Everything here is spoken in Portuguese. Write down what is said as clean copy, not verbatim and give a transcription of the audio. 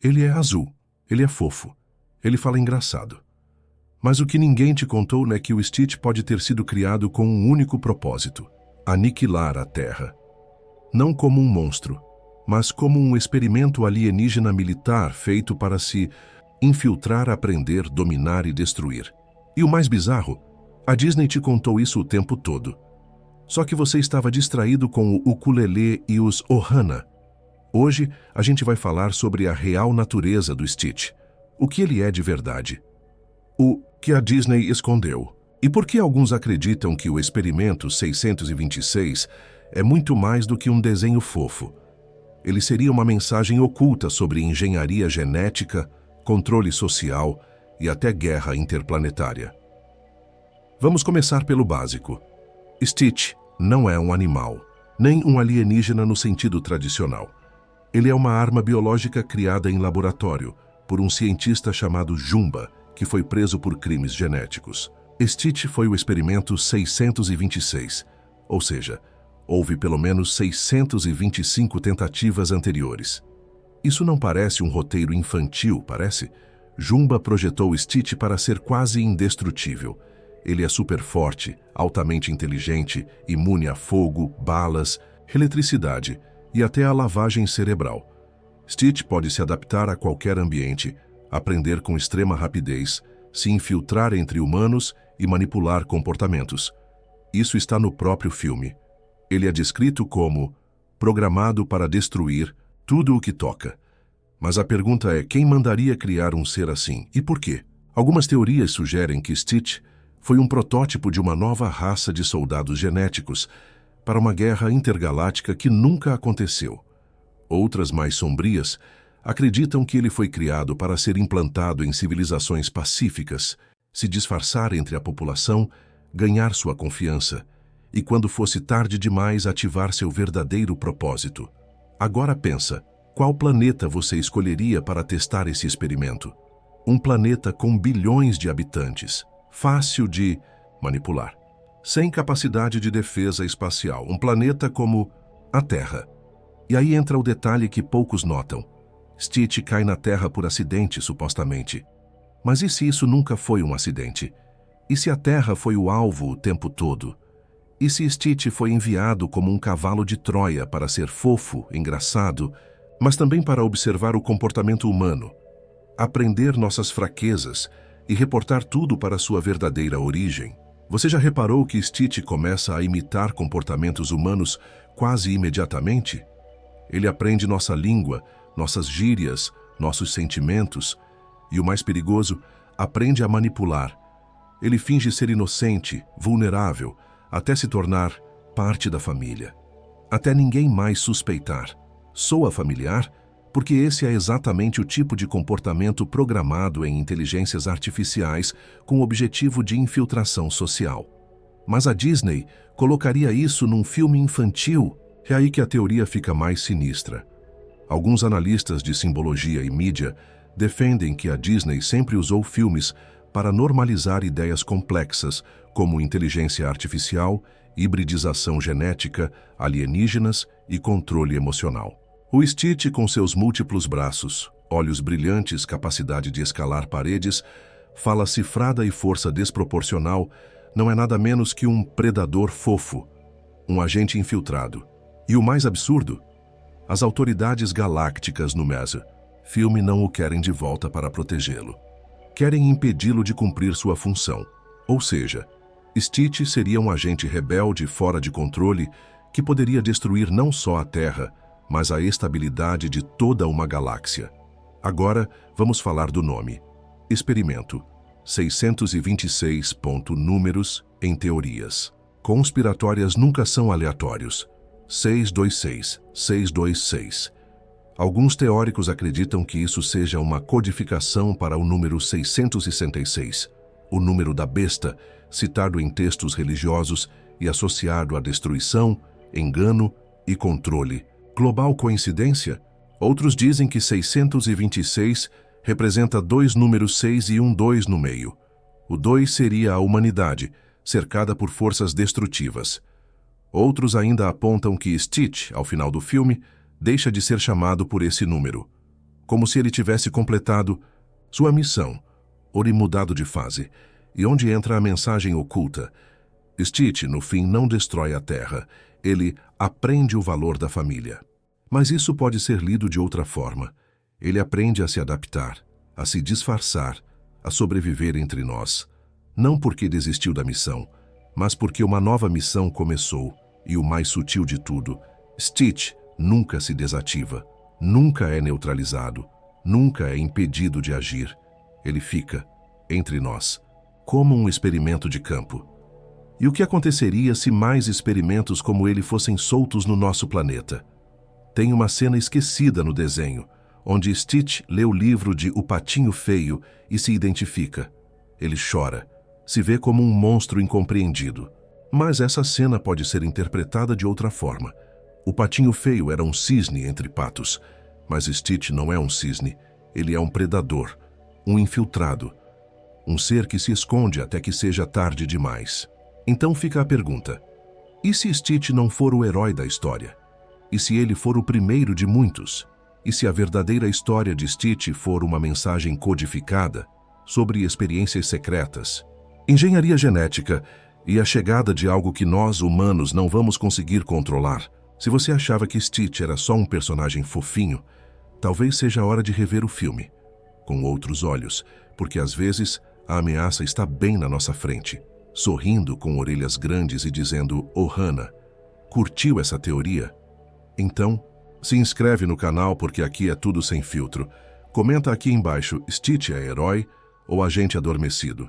Ele é azul, ele é fofo, ele fala engraçado. Mas o que ninguém te contou é que o Stitch pode ter sido criado com um único propósito: aniquilar a Terra. Não como um monstro, mas como um experimento alienígena militar feito para se infiltrar, aprender, dominar e destruir. E o mais bizarro, a Disney te contou isso o tempo todo. Só que você estava distraído com o ukulele e os Ohana. Hoje, a gente vai falar sobre a real natureza do Stitch, o que ele é de verdade, o que a Disney escondeu, e por que alguns acreditam que o Experimento 626 é muito mais do que um desenho fofo. Ele seria uma mensagem oculta sobre engenharia genética, controle social e até guerra interplanetária. Vamos começar pelo básico. Stitch não é um animal, nem um alienígena no sentido tradicional. Ele é uma arma biológica criada em laboratório por um cientista chamado Jumba, que foi preso por crimes genéticos. Stitch foi o experimento 626, ou seja, houve pelo menos 625 tentativas anteriores. Isso não parece um roteiro infantil, parece? Jumba projetou Stitch para ser quase indestrutível. Ele é super forte, altamente inteligente, imune a fogo, balas, eletricidade e até a lavagem cerebral. Stitch pode se adaptar a qualquer ambiente, aprender com extrema rapidez, se infiltrar entre humanos e manipular comportamentos. Isso está no próprio filme. Ele é descrito como programado para destruir tudo o que toca. Mas a pergunta é: quem mandaria criar um ser assim e por quê? Algumas teorias sugerem que Stitch foi um protótipo de uma nova raça de soldados genéticos para uma guerra intergaláctica que nunca aconteceu. Outras, mais sombrias, acreditam que ele foi criado para ser implantado em civilizações pacíficas, se disfarçar entre a população, ganhar sua confiança e, quando fosse tarde demais, ativar seu verdadeiro propósito. Agora pensa, qual planeta você escolheria para testar esse experimento? Um planeta com bilhões de habitantes, fácil de manipular, sem capacidade de defesa espacial, um planeta como a Terra. E aí entra o detalhe que poucos notam. Stitch cai na Terra por acidente, supostamente. Mas e se isso nunca foi um acidente? E se a Terra foi o alvo o tempo todo? E se Stitch foi enviado como um cavalo de Troia para ser fofo, engraçado, mas também para observar o comportamento humano, aprender nossas fraquezas e reportar tudo para sua verdadeira origem? Você já reparou que Stitch começa a imitar comportamentos humanos quase imediatamente? Ele aprende nossa língua, nossas gírias, nossos sentimentos e, o mais perigoso, aprende a manipular. Ele finge ser inocente, vulnerável, até se tornar parte da família. Até ninguém mais suspeitar. Soa familiar porque esse é exatamente o tipo de comportamento programado em inteligências artificiais com o objetivo de infiltração social. Mas a Disney colocaria isso num filme infantil? É aí que a teoria fica mais sinistra. Alguns analistas de simbologia e mídia defendem que a Disney sempre usou filmes para normalizar ideias complexas como inteligência artificial, hibridização genética, alienígenas e controle emocional. O Stitch, com seus múltiplos braços, olhos brilhantes, capacidade de escalar paredes, fala cifrada e força desproporcional, não é nada menos que um predador fofo, um agente infiltrado. E o mais absurdo, as autoridades galácticas no MESA filme não o querem de volta para protegê-lo. Querem impedi-lo de cumprir sua função. Ou seja, Stitch seria um agente rebelde fora de controle que poderia destruir não só a Terra, mas a estabilidade de toda uma galáxia. Agora, vamos falar do nome. Experimento 626. Números em teorias. Conspiratórias nunca são aleatórios. 626, 626. Alguns teóricos acreditam que isso seja uma codificação para o número 666, o número da besta, citado em textos religiosos e associado à destruição, engano e controle. Global coincidência? Outros dizem que 626 representa dois números 6 e um 2 no meio. O 2 seria a humanidade, cercada por forças destrutivas. Outros ainda apontam que Stitch, ao final do filme, deixa de ser chamado por esse número. como se ele tivesse completado sua missão, ou mudado de fase, e onde entra a mensagem oculta. Stitch, no fim, não destrói a Terra, ele aprende o valor da família. Mas isso pode ser lido de outra forma. Ele aprende a se adaptar, a se disfarçar, a sobreviver entre nós. Não porque desistiu da missão, mas porque uma nova missão começou, e o mais sutil de tudo, Stitch nunca se desativa, nunca é neutralizado, nunca é impedido de agir. Ele fica, entre nós, como um experimento de campo. E o que aconteceria se mais experimentos como ele fossem soltos no nosso planeta? Tem uma cena esquecida no desenho, onde Stitch lê o livro de O Patinho Feio e se identifica. Ele chora, se vê como um monstro incompreendido. Mas essa cena pode ser interpretada de outra forma. O Patinho Feio era um cisne entre patos, mas Stitch não é um cisne, ele é um predador, um infiltrado, um ser que se esconde até que seja tarde demais. Então fica a pergunta: e se Stitch não for o herói da história? E se ele for o primeiro de muitos? E se a verdadeira história de Stitch for uma mensagem codificada sobre experiências secretas, engenharia genética e a chegada de algo que nós, humanos, não vamos conseguir controlar? Se você achava que Stitch era só um personagem fofinho, talvez seja a hora de rever o filme com outros olhos, porque às vezes a ameaça está bem na nossa frente, sorrindo com orelhas grandes e dizendo: Ohana, curtiu essa teoria? Então, se inscreve no canal porque aqui é tudo sem filtro. Comenta aqui embaixo: Stitch é herói ou agente adormecido?